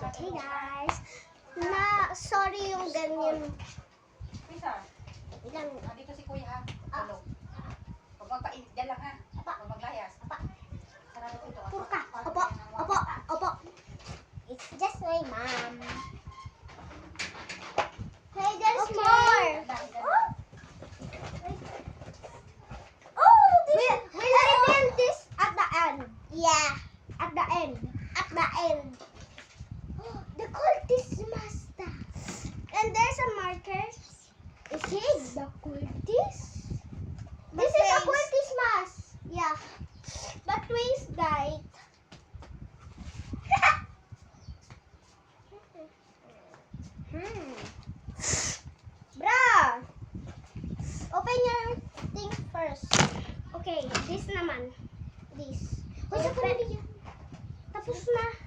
Okay guys, sorry yung ganyan. Pisa, Ilang, dito si Kuya ha. Tulog. Huwag magpainit dyan lang ha. Huwag maglayas. Sarado ko ito. Purka, opo. It's just my mom. Hey, there's more. Oh, we'll reveal this at the end. Yeah, at the end. The cultist master. And there's a marker. Is it the cultist? This is a cultist mask. Yeah. But Waze died. Bruh! Open your thing first. Okay, this naman. This. Open. Tapos na.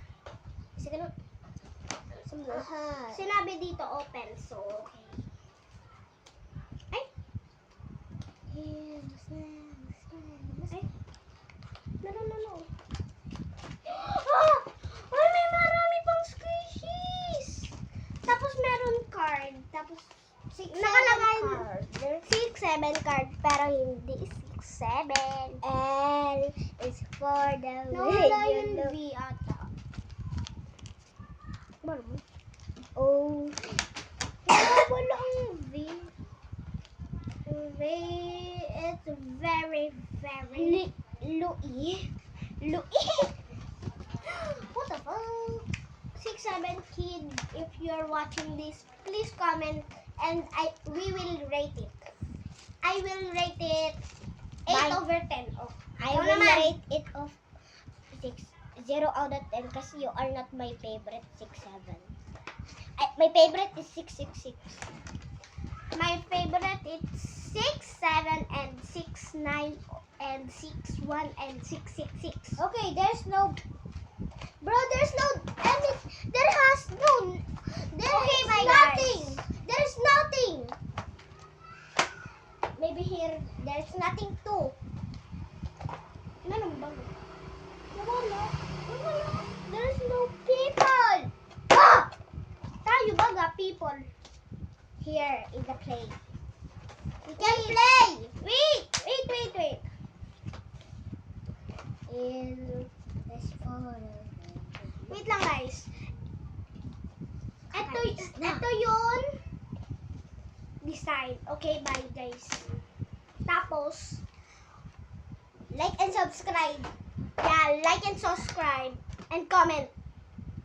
Sinabi dito open, so okay. Ay! Ay! No. Ay, may marami pang squishies! Tapos meron card. Tapos, nakalagay 6-7 card, pero hindi 6-7. L is for the Nawala yung yung V ata. Oh. Wala ang V. It's very Louis. What the fuck? 6-7 kid, if you're watching this, please comment and we will rate it. I will rate it 8/10. Oh, I will rate it of 0 out of 10 kasi you are not my favorite 6-7. My favorite is 6-6-6. My favorite is 6-7 and 6-9 and 6-1 and 6-6-6. Okay, there's no Nothing. There's nothing. Maybe here there's nothing too. Meron ba? Wala. There's no people. Ah! Tayo baga people here in the play. We can play. Wait. In this photo. Wait lang guys. Guys, na. Ito yun design. Okay, bye guys. Tapos, Like and subscribe. yeah, like and subscribe and comment.